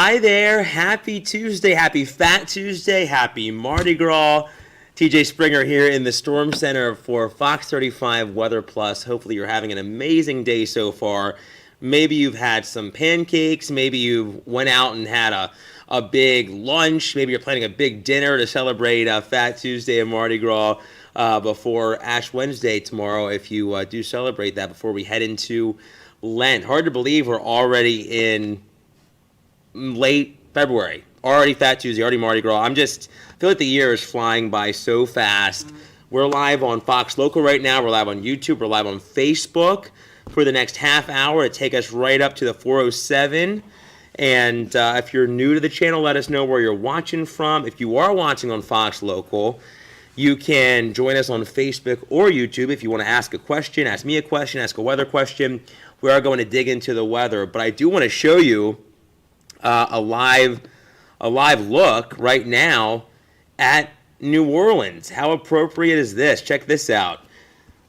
Hi there, happy Tuesday, happy Fat Tuesday, happy Mardi Gras. T.J. Springer here in the Storm Center for Fox 35 Weather Plus. Hopefully you're having an amazing day so far. Maybe you've had some pancakes, maybe you went out and had a big lunch, maybe you're planning a big dinner to celebrate Fat Tuesday and Mardi Gras before Ash Wednesday tomorrow, if you do celebrate that before we head into Lent. Hard to believe we're already in late February. Already Fat Tuesday, already Mardi Gras. I feel like the year is flying by so fast. We're live on Fox Local right now. We're live on YouTube. We're live on Facebook for the next half hour to take us right up to the 407. And if you're new to the channel, let us know where you're watching from. If you are watching on Fox Local, you can join us on Facebook or YouTube if you want to ask a question, ask me a question, ask a weather question. We are going to dig into the weather, but I do want to show you a live look right now at New Orleans. How appropriate is this? Check this out.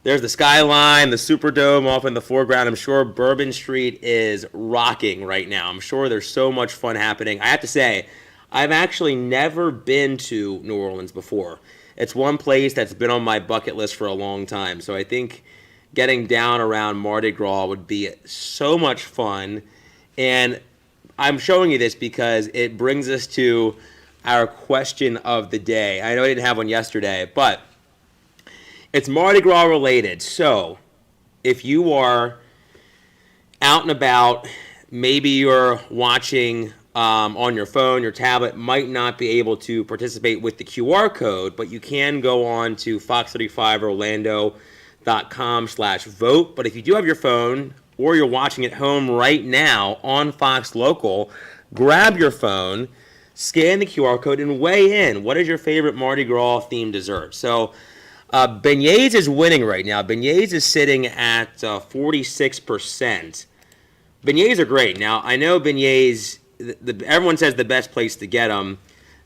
There's the skyline, the Superdome off in the foreground. I'm sure Bourbon Street is rocking right now. I'm sure there's so much fun happening. I have to say, I've actually never been to New Orleans before. It's one place that's been on my bucket list for a long time. So I think getting down around Mardi Gras would be so much fun. And I'm showing you this because it brings us to our question of the day. I know I didn't have one yesterday, but it's Mardi Gras related. So if you are out and about, maybe you're watching on your phone, your tablet, might not be able to participate with the QR code, but you can go on to fox35orlando.com/vote. But if you do have your phone, or you're watching at home right now on Fox Local, grab your phone, scan the QR code, and weigh in. What is your favorite Mardi Gras themed dessert? So beignets is winning right now. Beignets is sitting at 46%. Beignets are great. Now, I know beignets, everyone says the best place to get them,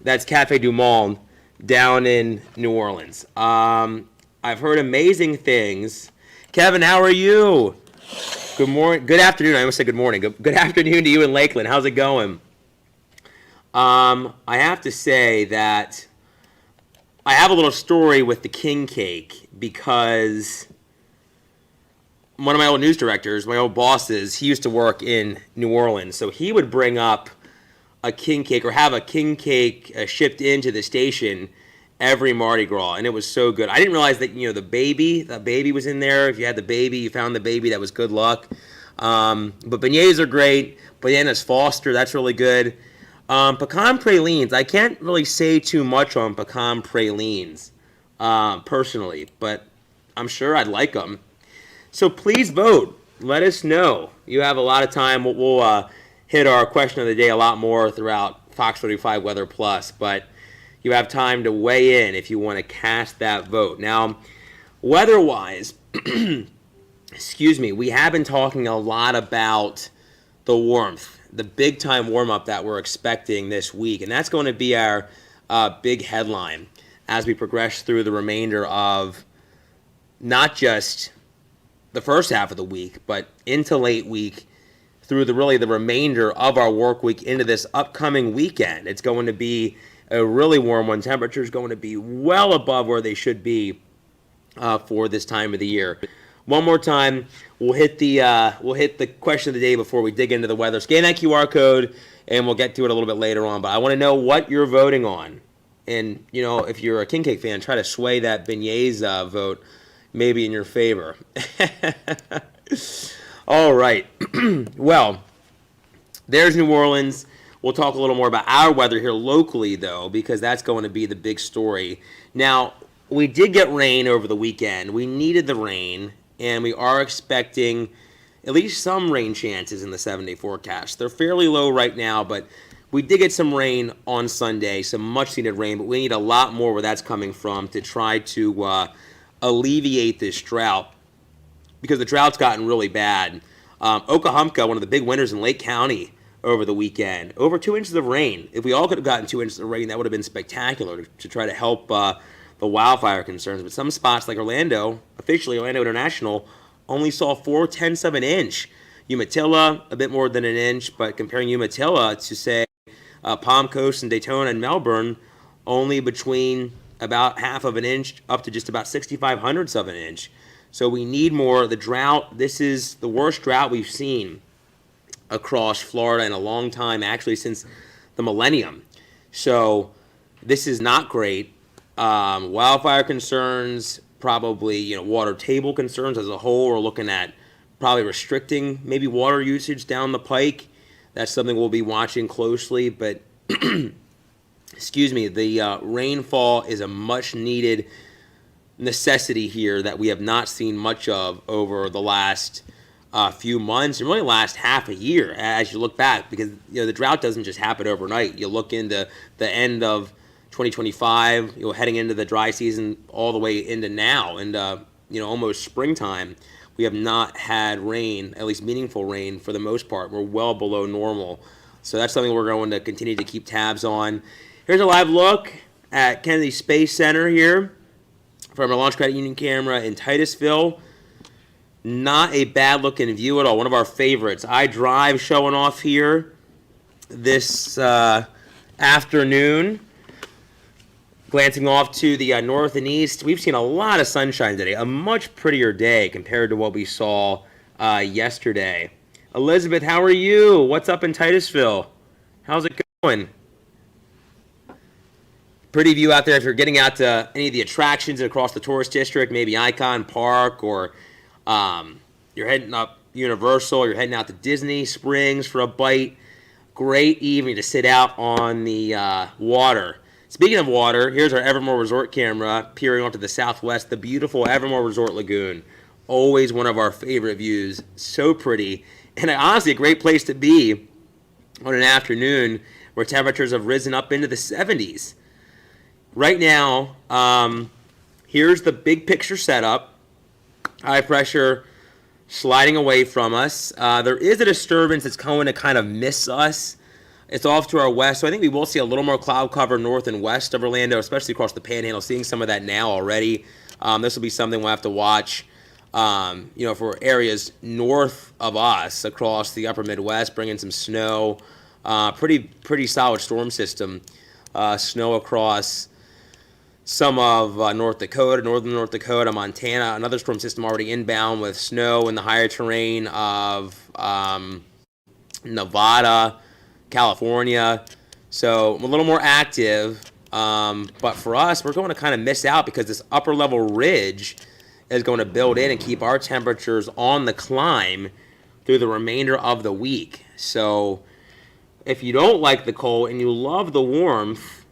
that's Café Du Monde down in New Orleans. I've heard amazing things. Kevin, how are you? Good morning. Good afternoon. I almost said good morning. Good afternoon to you in Lakeland. How's it going? I have to say that I have a little story with the king cake because one of my old news directors, my old bosses, he used to work in New Orleans. So he would bring up a king cake or have a king cake shipped into the station every Mardi Gras, and it was so good. I didn't realize that, the baby was in there. If you had the baby, you found the baby, that was good luck. But beignets are great. Bananas Foster, that's really good. Pecan pralines, I can't really say too much on pecan pralines personally, but I'm sure I'd like them. So please vote. Let us know. You have a lot of time. We'll hit our question of the day a lot more throughout Fox 35 Weather Plus, but you have time to weigh in if you want to cast that vote. Now, weather-wise, excuse me, we have been talking a lot about the warmth, the big-time warm-up that we're expecting this week, and that's going to be our big headline as we progress through the remainder of not just the first half of the week, but into late week through the remainder of our work week into this upcoming weekend. It's going to be a really warm one. Temperatures going to be well above where they should be for this time of the year. One more time, we'll hit the question of the day before we dig into the weather. Scan that QR code, and we'll get to it a little bit later on. But I want to know what you're voting on, and if you're a king cake fan, try to sway that beignets vote maybe in your favor. All right. Well, there's New Orleans. We'll talk a little more about our weather here locally, though, because that's going to be the big story. Now, we did get rain over the weekend. We needed the rain, and we are expecting at least some rain chances in the 7-day forecast. They're fairly low right now, but we did get some rain on Sunday, some much-needed rain, but we need a lot more where that's coming from to try to alleviate this drought, because the drought's gotten really bad. Okahumpka, one of the big winners in Lake County, over the weekend. Over 2 inches of rain. If we all could have gotten 2 inches of rain, that would have been spectacular to try to help the wildfire concerns. But some spots like Orlando, officially Orlando International, only saw 4/10 of an inch. Umatilla, a bit more than an inch, but comparing Umatilla to, say, Palm Coast and Daytona and Melbourne, only between about half of an inch up to just about 6,500ths of an inch. So we need more. The drought, this is the worst drought we've seen across Florida in a long time, actually since the millennium. So this is not great. Wildfire concerns, probably water table concerns as a whole. We're looking at probably restricting maybe water usage down the pike. That's something we'll be watching closely. But excuse me, the rainfall is a much needed necessity here that we have not seen much of over the last few months and really last half a year as you look back, because the drought doesn't just happen overnight. You look into the end of 2025, heading into the dry season all the way into now, and almost springtime. We have not had rain, at least meaningful rain, for the most part. We're well below normal. So that's something we're going to continue to keep tabs on. Here's a live look at Kennedy Space Center here from our Launch Credit Union camera in Titusville. Not a bad looking view at all. One of our favorites. iDrive showing off here this afternoon. Glancing off to the north and east, we've seen a lot of sunshine today. A much prettier day compared to what we saw yesterday. Elizabeth, how are you? What's up in Titusville? How's it going? Pretty view out there if you're getting out to any of the attractions across the tourist district, maybe Icon Park, or you're heading up Universal, you're heading out to Disney Springs for a bite. Great evening to sit out on the water. Speaking of water, here's our Evermore Resort camera peering onto the southwest, the beautiful Evermore Resort Lagoon. Always one of our favorite views. So pretty. And honestly, a great place to be on an afternoon where temperatures have risen up into the 70s. Right now, here's the big picture setup. High pressure sliding away from us. There is a disturbance that's going to kind of miss us. It's off to our west, so I think we will see a little more cloud cover north and west of Orlando, especially across the Panhandle. Seeing some of that now already. This will be something we'll have to watch, for areas north of us across the upper Midwest, bringing some snow. Pretty solid storm system. Snow across some of North Dakota, northern North Dakota, Montana. Another storm system already inbound with snow in the higher terrain of Nevada, California. So a little more active. But for us, we're going to kind of miss out because this upper level ridge is going to build in and keep our temperatures on the climb through the remainder of the week. So if you don't like the cold and you love the warmth,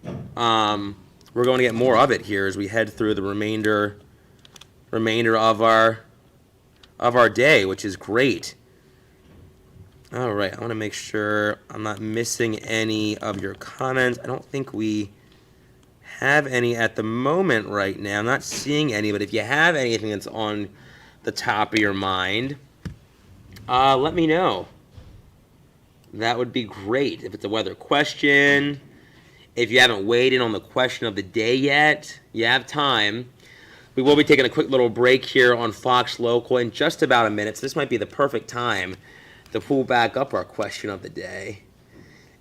we're going to get more of it here as we head through the remainder of our day, which is great. All right, I want to make sure I'm not missing any of your comments. I don't think we have any at the moment right now. I'm not seeing any, but if you have anything that's on the top of your mind, let me know. That would be great. If it's a weather question, if you haven't weighed in on the question of the day yet, you have time. We will be taking a quick little break here on Fox Local in just about a minute, so this might be the perfect time to pull back up our question of the day.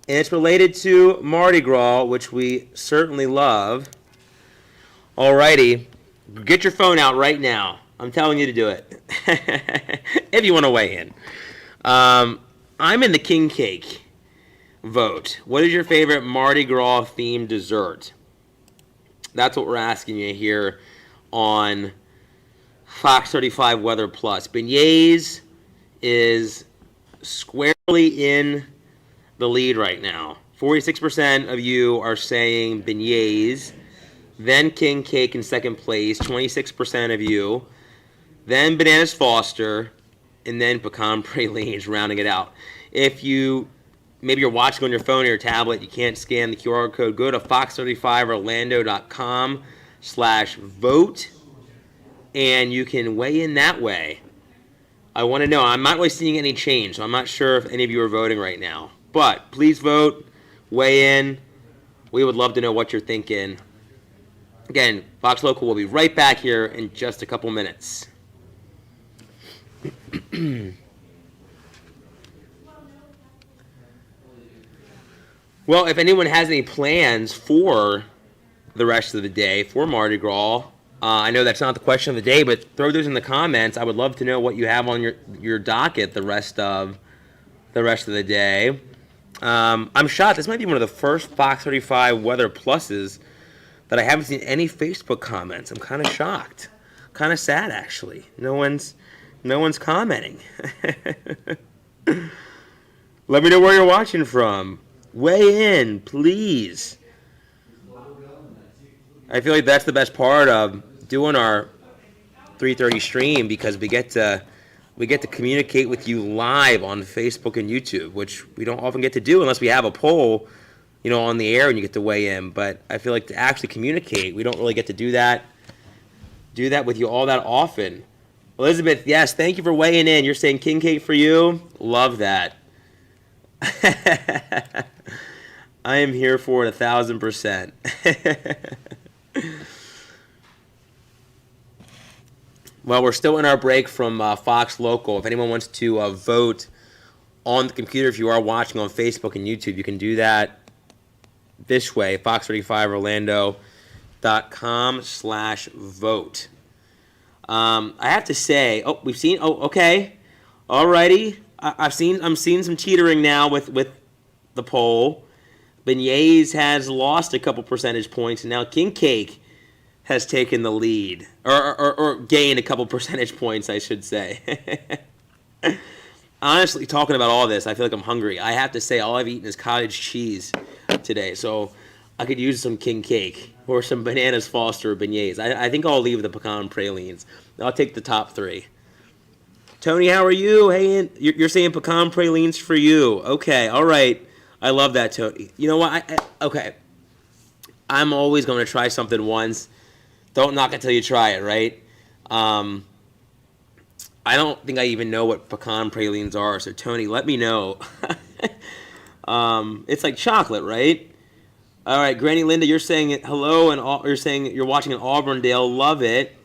And it's related to Mardi Gras, which we certainly love. Alrighty, get your phone out right now. I'm telling you to do it. If you want to weigh in. I'm in the king cake vote. What is your favorite Mardi Gras themed dessert? That's what we're asking you here on Fox 35 Weather Plus. Beignets is squarely in the lead right now. 46% of you are saying beignets, then king cake in second place, 26% of you, then bananas Foster, and then pecan pralines rounding it out. If maybe you're watching on your phone or your tablet, you can't scan the QR code, go to fox35orlando.com/vote, and you can weigh in that way. I want to know. I'm not really seeing any change, so I'm not sure if any of you are voting right now. But please vote, weigh in. We would love to know what you're thinking. Again, Fox Local will be right back here in just a couple minutes. Well, if anyone has any plans for the rest of the day for Mardi Gras, I know that's not the question of the day, but throw those in the comments. I would love to know what you have on your docket the rest of the day. I'm shocked. This might be one of the first Fox 35 Weather Pluses that I haven't seen any Facebook comments. I'm kind of shocked. Kind of sad, actually. No one's commenting. Let me know where you're watching from. Weigh in, please. I feel like that's the best part of doing our 3:30 stream, because we get to communicate with you live on Facebook and YouTube, which we don't often get to do unless we have a poll, on the air and you get to weigh in. But I feel like to actually communicate, we don't really get to do that with you all that often. Elizabeth, yes, thank you for weighing in. You're saying king cake for you? Love that. I am here for it 1,000%. Well, we're still in our break from Fox Local. If anyone wants to vote on the computer, if you are watching on Facebook and YouTube, you can do that this way, fox35orlando.com/vote. I have to say, okay, alrighty. I'm seeing some teetering now with the poll. Beignets has lost a couple percentage points, and now King Cake has taken the lead, or gained a couple percentage points, I should say. Honestly, talking about all this, I feel like I'm hungry. I have to say, all I've eaten is cottage cheese today, so I could use some King Cake or some Bananas Foster beignets. I think I'll leave the pecan pralines. I'll take the top three. Tony, how are you? Hey, you're saying pecan pralines for you. Okay, all right. I love that, Tony. You know what? Okay. I'm always going to try something once. Don't knock it till you try it, right? I don't think I even know what pecan pralines are, so Tony, let me know. It's like chocolate, right? All right, Granny Linda, you're saying hello, and you're saying you're watching in Auburndale. Love it.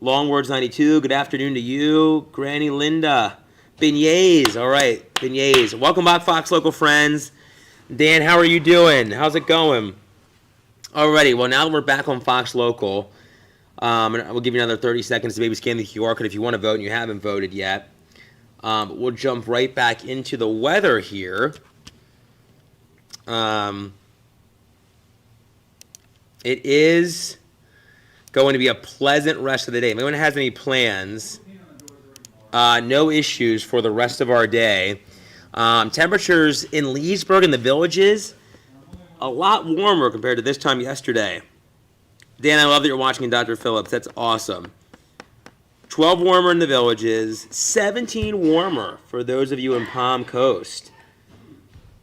Longwords 92, good afternoon to you. Granny Linda. Beignets, all right, beignets. Welcome back, Fox Local friends. Dan, how are you doing? How's it going? Alrighty, well, now that we're back on Fox Local, and we'll give you another 30 seconds to maybe scan the QR code if you want to vote and you haven't voted yet. We'll jump right back into the weather here. It is going to be a pleasant rest of the day. If anyone has any plans, no issues for the rest of our day. Temperatures in Leesburg and the Villages, a lot warmer compared to this time yesterday. Dan, I love that you're watching Dr. Phillips. That's awesome. 12 warmer in the Villages, 17 warmer for those of you in Palm Coast.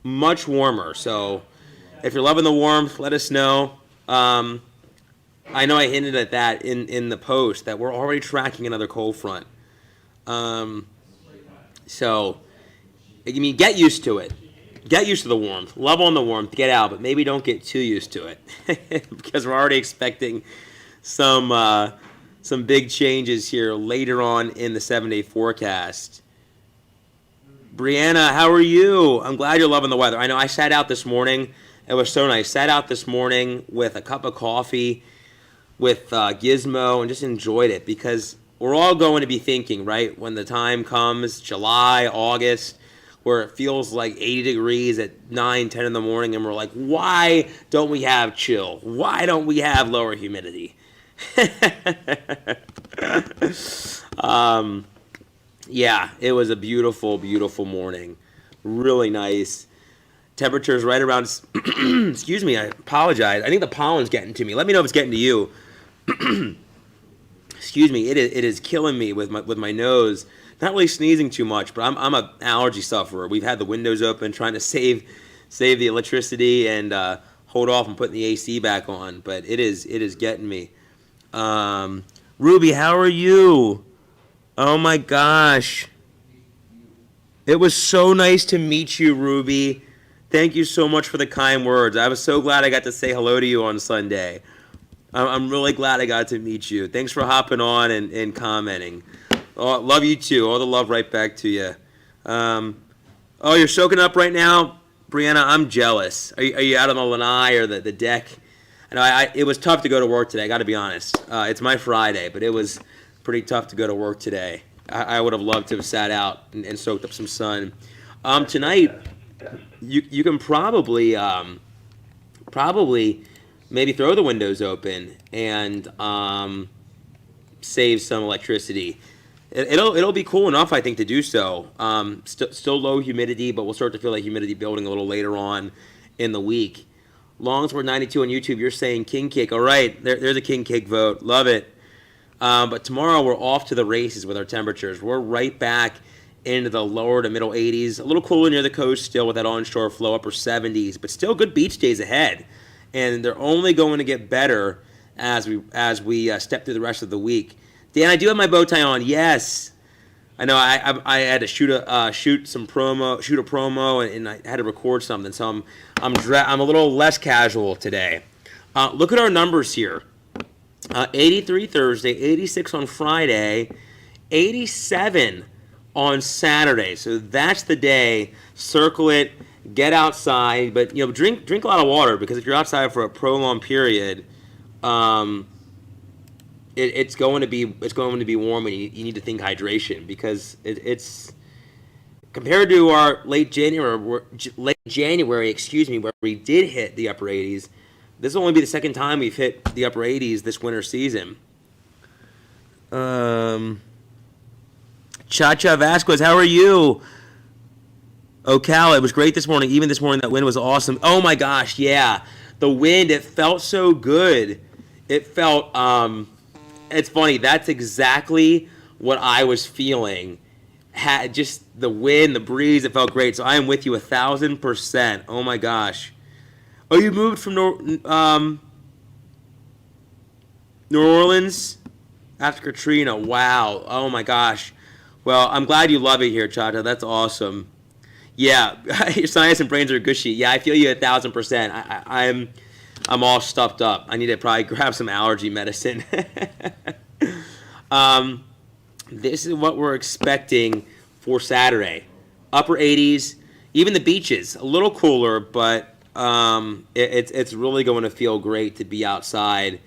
Much warmer. So if you're loving the warmth, let us know. I know I hinted at that in the post that we're already tracking another cold front. So, I mean, get used to it. Get used to the warmth. Love on the warmth. Get out, but maybe don't get too used to it because we're already expecting some big changes here later on in the 7-day forecast. Brianna, how are you? I'm glad you're loving the weather. I know I sat out this morning. It was so nice. Sat out this morning with a cup of coffee, with Gizmo, and just enjoyed it because we're all going to be thinking, right, when the time comes, July, August, where it feels like 80 degrees at 9, 10 in the morning, and we're like, why don't we have chill? Why don't we have lower humidity? Yeah, it was a beautiful, beautiful morning. Really nice. Temperatures right around, excuse me, I apologize. I think the pollen's getting to me. Let me know if it's getting to you. Excuse me, it is killing me with my nose. Not really sneezing too much, but I'm an allergy sufferer. We've had the windows open, trying to save the electricity and hold off on putting the AC back on. But it is getting me. Ruby, how are you? Oh my gosh, it was so nice to meet you, Ruby. Thank you so much for the kind words. I was so glad I got to say hello to you on Sunday. I'm really glad I got to meet you. Thanks for hopping on and commenting. Oh, love you too. All the love right back to you. Oh, you're soaking up right now? Brianna, I'm jealous. Are you out on the lanai or the deck? I know it was tough to go to work today. I got to be honest. It's my Friday, but it was pretty tough to go to work today. I would have loved to have sat out and soaked up some sun. Tonight, you can probably maybe throw the windows open and save some electricity. It'll be cool enough, I think, to do so. Still low humidity, but we'll start to feel that humidity building a little later on in the week. Longsword 92 on YouTube, you're saying king cake. All right, there's a king cake vote. Love it. But tomorrow we're off to the races with our temperatures. We're right back into the lower to middle 80s. A little cooler near the coast still with that onshore flow, upper 70s, but still good beach days ahead. And they're only going to get better as we step through the rest of the week. Dan, I do have my bow tie on. Yes, I know. I had to shoot a promo, and I had to record something. So I'm a little less casual today. Look at our numbers here. 83 Thursday, 86 on Friday, 87 on Saturday. So that's the day. Circle it. Get outside, but drink a lot of water, because if you're outside for a prolonged period, it's going to be warm, and you need to think hydration, because it's compared to our late January, where we did hit the upper 80s. This will only be the second time we've hit the upper 80s this winter season. Cha-Cha Vasquez, how are you? Ocala, it was great this morning. Even this morning, that wind was awesome. Oh my gosh, yeah. The wind, it felt so good. It felt, it's funny, that's exactly what I was feeling. Just the wind, the breeze, it felt great. So I am with you 1,000%. Oh my gosh. Oh, you moved from New Orleans after Katrina. Wow. Oh my gosh. Well, I'm glad you love it here, Chacha. That's awesome. Yeah, your sinus and brains are gushy. Yeah, I feel you 1,000%. I'm all stuffed up. I need to probably grab some allergy medicine. This is what we're expecting for Saturday. Upper 80s, even the beaches, a little cooler, but it's really going to feel great to be outside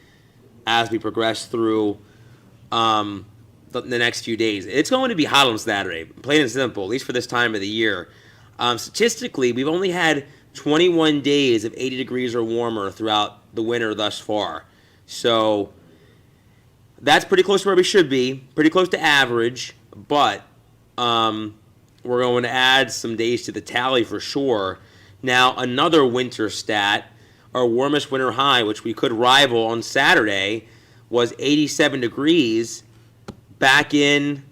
as we progress through the next few days. It's going to be hot on Saturday, plain and simple, at least for this time of the year. Statistically, we've only had 21 days of 80 degrees or warmer throughout the winter thus far. So that's pretty close to where we should be, pretty close to average, but we're going to add some days to the tally for sure. Now, another winter stat, our warmest winter high, which we could rival on Saturday, was 87 degrees back in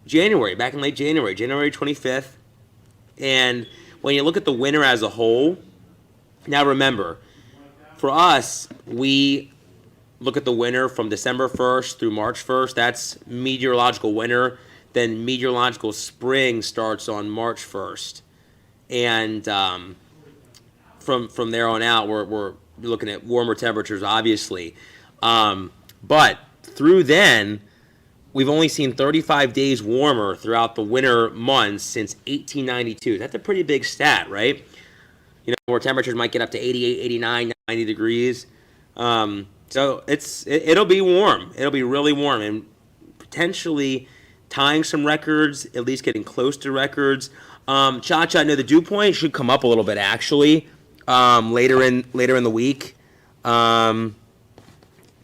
late January, January 25th. And when you look at the winter as a whole, now remember, for us, we look at the winter from December 1st through March 1st. That's meteorological winter. Then meteorological spring starts on March 1st. And from there on out, we're looking at warmer temperatures, obviously. But through then, we've only seen 35 days warmer throughout the winter months since 1892. That's a pretty big stat, right? Where temperatures might get up to 88, 89, 90 degrees. So it'll be warm. It'll be really warm, and potentially tying some records, at least getting close to records. Cha-Cha, I know the dew point should come up a little bit, actually, later in the week. You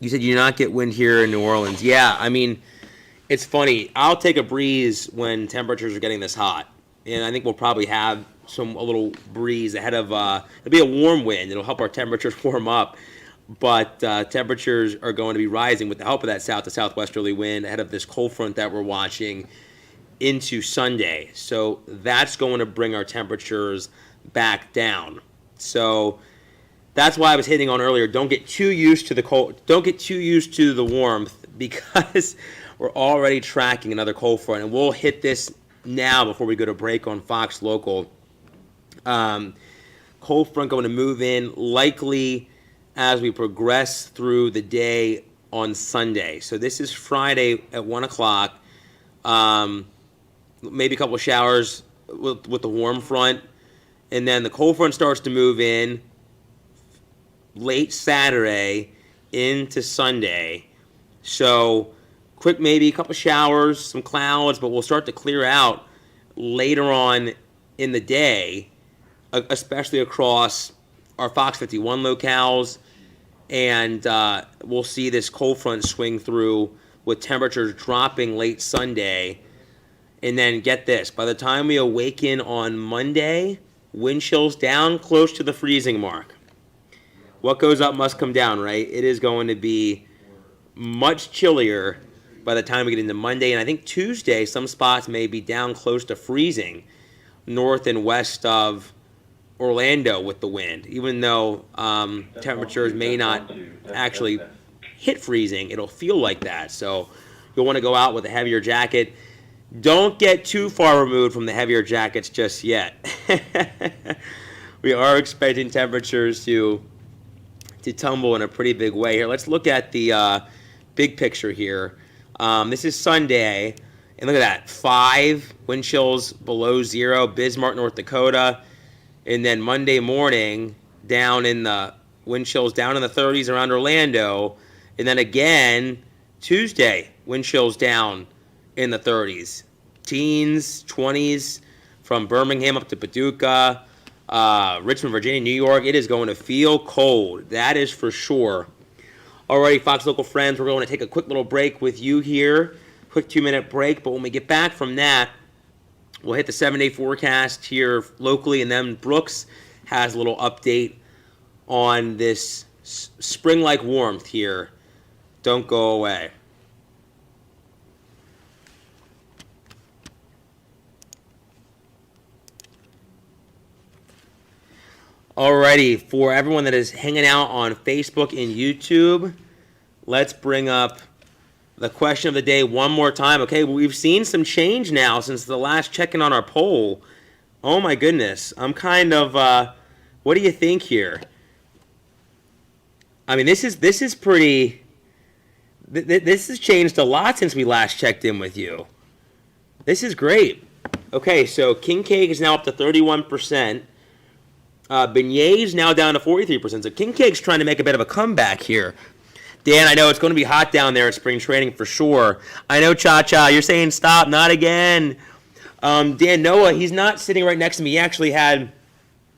said you do not get wind here in New Orleans. Yeah, I mean, it's funny. I'll take a breeze when temperatures are getting this hot, and I think we'll probably have a little breeze ahead of. It'll be a warm wind. It'll help our temperatures warm up, but temperatures are going to be rising with the help of that south to southwesterly wind ahead of this cold front that we're watching into Sunday. So that's going to bring our temperatures back down. So that's why I was hitting on earlier. Don't get too used to the cold. Don't get too used to the warmth, because we're already tracking another cold front, and we'll hit this now before we go to break on Fox Local. Cold front going to move in likely as we progress through the day on Sunday. So this is Friday at 1 o'clock. Maybe a couple of showers with the warm front. and then the cold front starts to move in late Saturday into Sunday. So quick, maybe a couple showers, some clouds, but we'll start to clear out later on in the day, especially across our Fox 51 locales. And we'll see this cold front swing through with temperatures dropping late Sunday. And then get this, by the time we awaken on Monday, wind chills down close to the freezing mark. What goes up must come down, right? It is going to be much chillier by the time we get into Monday. And I think Tuesday, some spots may be down close to freezing north and west of Orlando with the wind. Even though temperatures may not actually hit freezing, it'll feel like that. So you'll want to go out with a heavier jacket. Don't get too far removed from the heavier jackets just yet. We are expecting temperatures to tumble in a pretty big way here. Let's look at the big picture here. This is Sunday, and look at that, 5 wind chills below 0, Bismarck, North Dakota, and then Monday morning, down in the wind chills down in the 30s around Orlando, and then again Tuesday, wind chills down in the 30s, teens, 20s, from Birmingham up to Paducah, Richmond, Virginia, New York. It is going to feel cold. That is for sure. Alrighty, Fox Local friends, we're going to take a quick little break with you here. Quick 2-minute break, but when we get back from that, we'll hit the 7-day forecast here locally, and then Brooks has a little update on this spring-like warmth here. Don't go away. Alrighty, for everyone that is hanging out on Facebook and YouTube, let's bring up the question of the day one more time. Okay, well, we've seen some change now since the last check-in on our poll. Oh my goodness, I'm kind of, what do you think here? I mean, this is pretty, this has changed a lot since we last checked in with you. This is great. Okay, so king cake is now up to 31%. Beignets now down to 43%. So king cake's trying to make a bit of a comeback here. Dan, I know it's going to be hot down there at spring training for sure. I know, Cha-Cha, you're saying stop, not again. Dan, Noah, he's not sitting right next to me. He actually had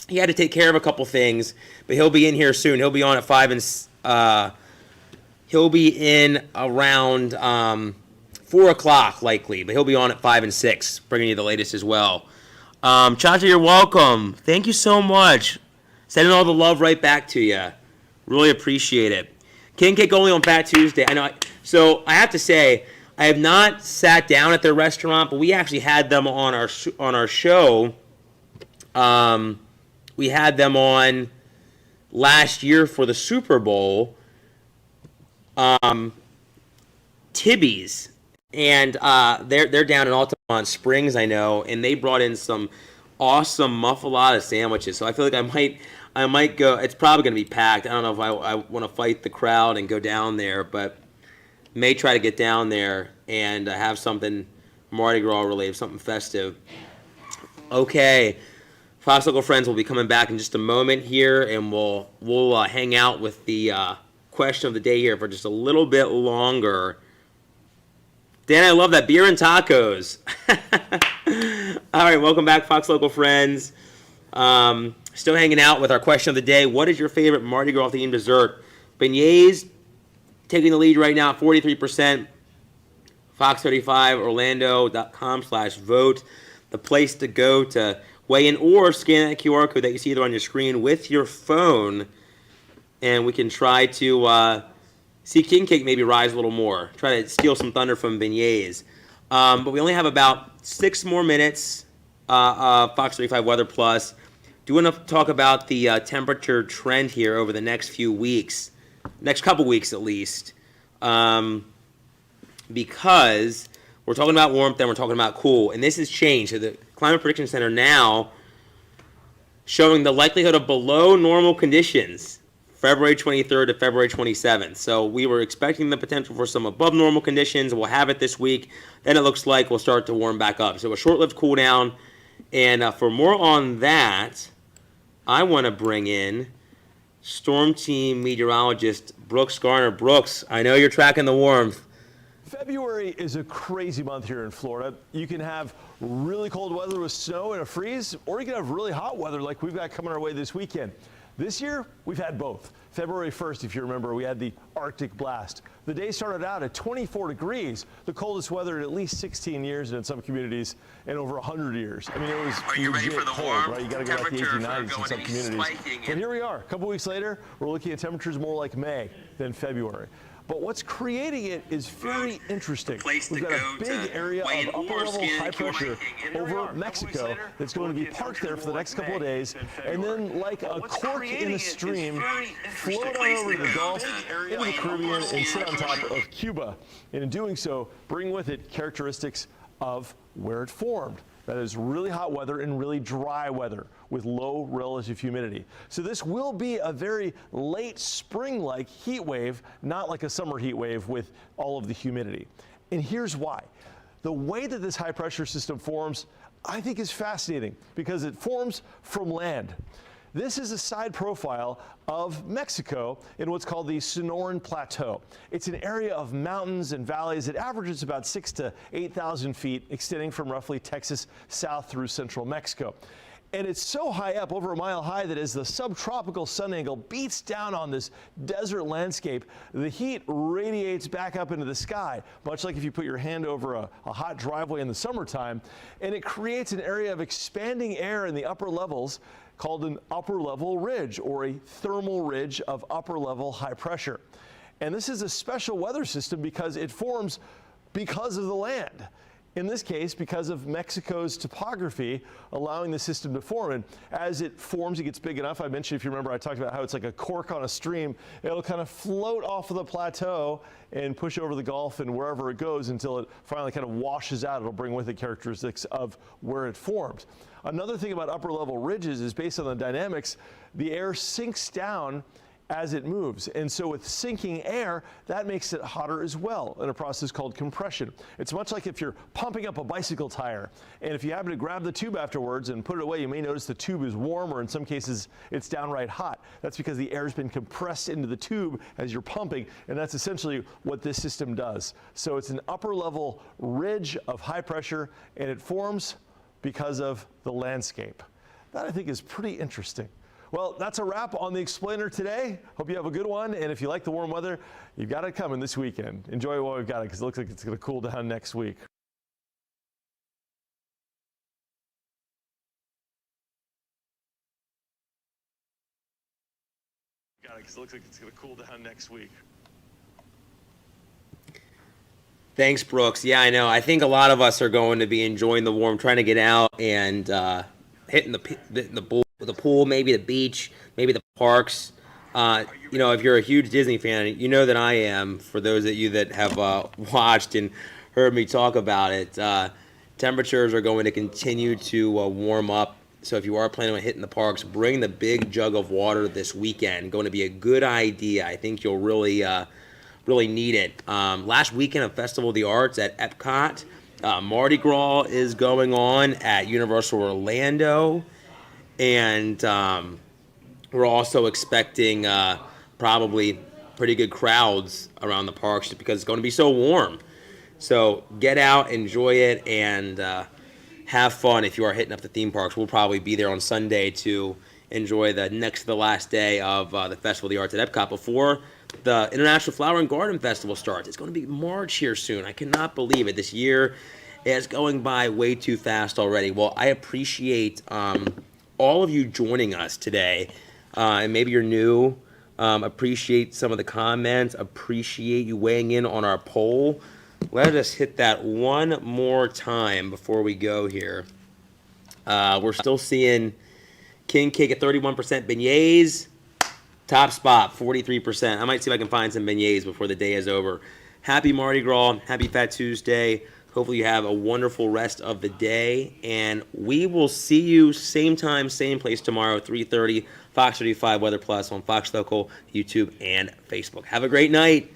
to take care of a couple things, but he'll be in here soon. He'll be on at 5 and he'll be in around 4 o'clock likely, but he'll be on at 5 and 6, bringing you the latest as well. Cha-Cha, you're welcome. Thank you so much. Sending all the love right back to you. Really appreciate it. King Cake only on Fat Tuesday. I know. So I have to say, I have not sat down at their restaurant, but we actually had them on our show. We had them on last year for the Super Bowl. Tibby's. And they're down in Altamont Springs, I know, and they brought in some awesome muffaletta sandwiches. So I feel like I might go. It's probably going to be packed. I don't know if I want to fight the crowd and go down there, but may try to get down there and have something Mardi Gras related, something festive. Okay, Fox Local friends will be coming back in just a moment here, and we'll hang out with the question of the day here for just a little bit longer. Dan, I love that. Beer and tacos. All right, welcome back, Fox Local friends. Still hanging out with our question of the day. What is your favorite Mardi Gras themed dessert? Beignets taking the lead right now, 43%. Fox35, Orlando.com/vote. The place to go to weigh in, or scan that QR code that you see there on your screen with your phone, and we can try to see King Cake maybe rise a little more. Try to steal some thunder from Beignets. But we only have about 6 more minutes Fox 35 Weather Plus. Do want to talk about the temperature trend here over the next few weeks, next couple weeks at least, because we're talking about warmth and we're talking about cool, and this has changed. So the Climate Prediction Center now showing the likelihood of below normal conditions February 23rd to February 27th. So we were expecting the potential for some above normal conditions. We'll have it this week. Then it looks like we'll start to warm back up. So a short-lived cool down. And for more on that, I want to bring in Storm Team meteorologist Brooks Garner. Brooks, I know you're tracking the warmth. February is a crazy month here in Florida. You can have really cold weather with snow and a freeze, or you can have really hot weather like we've got coming our way this weekend. This year, we've had both. February 1st, if you remember, we had the Arctic blast. The day started out at 24 degrees, the coldest weather in at least 16 years, and in some communities in over 100 years. I mean, it was legit cold, right? You got to go like the 18, 90s in some communities. But here we are. A couple weeks later, we're looking at temperatures more like May than February. But what's creating it is very interesting. We've got a big area of upper-level high pressure over Mexico that's going to be parked there for the next couple of days, and then like a cork in a stream, float on over to the Gulf, into the Caribbean, and sit on top of Cuba. And in doing so, bring with it characteristics of where it formed. That is really hot weather and really dry weather with low relative humidity. So this will be a very late spring-like heat wave, not like a summer heat wave with all of the humidity. And here's why. The way that this high pressure system forms, I think, is fascinating because it forms from land. This is a side profile of Mexico in what's called the Sonoran Plateau. It's an area of mountains and valleys that averages about 6,000 to 8,000 feet, extending from roughly Texas south through central Mexico. And it's so high up, over a mile high, that as the subtropical sun angle beats down on this desert landscape, the heat radiates back up into the sky, much like if you put your hand over a hot driveway in the summertime, and it creates an area of expanding air in the upper levels called an upper level ridge, or a thermal ridge of upper level high pressure. And this is a special weather system because it forms because of the land. In this case, because of Mexico's topography, allowing the system to form. And as it forms, it gets big enough. I mentioned, if you remember, I talked about how it's like a cork on a stream. It'll kind of float off of the plateau and push over the Gulf and wherever it goes until it finally kind of washes out. It'll bring with it characteristics of where it formed. Another thing about upper level ridges is based on the dynamics, the air sinks down as it moves. And so with sinking air, that makes it hotter as well in a process called compression. It's much like if you're pumping up a bicycle tire, and if you happen to grab the tube afterwards and put it away, you may notice the tube is warm, or in some cases it's downright hot. That's because the air has been compressed into the tube as you're pumping, and that's essentially what this system does. So it's an upper level ridge of high pressure, and it forms because of the landscape. That, I think, is pretty interesting. Well, that's a wrap on the Explainer today. Hope you have a good one. And if you like the warm weather, you've got it coming this weekend. Enjoy it while we've got it, because it looks like it's going to cool down next week. Because it looks like it's going to cool down next week. Thanks, Brooks. Yeah, I know. I think a lot of us are going to be enjoying the warm, trying to get out and hitting the pool, maybe the beach, maybe the parks. You know, if you're a huge Disney fan, you know that I am. For those of you that have watched and heard me talk about it, temperatures are going to continue to warm up. So if you are planning on hitting the parks, bring the big jug of water this weekend. Going to be a good idea. I think you'll really need it. Last weekend of Festival of the Arts at Epcot, Mardi Gras is going on at Universal Orlando. And we're also expecting probably pretty good crowds around the parks just because it's going to be so warm. So get out, enjoy it, and have fun if you are hitting up the theme parks. We'll probably be there on Sunday to enjoy the next to the last day of the Festival of the Arts at Epcot before the International Flower and Garden Festival starts. It's going to be March here soon. I cannot believe it. This year is going by way too fast already. Well, I appreciate all of you joining us today, and maybe you're new. Appreciate some of the comments. Appreciate you weighing in on our poll. Let us hit that one more time before we go here. We're still seeing King Cake at 31%, beignets, top spot, 43%. I might see if I can find some beignets before the day is over. Happy Mardi Gras, happy Fat Tuesday. Hopefully you have a wonderful rest of the day, and we will see you same time, same place tomorrow, 3:30, Fox 35 Weather Plus on Fox Local, YouTube, and Facebook. Have a great night.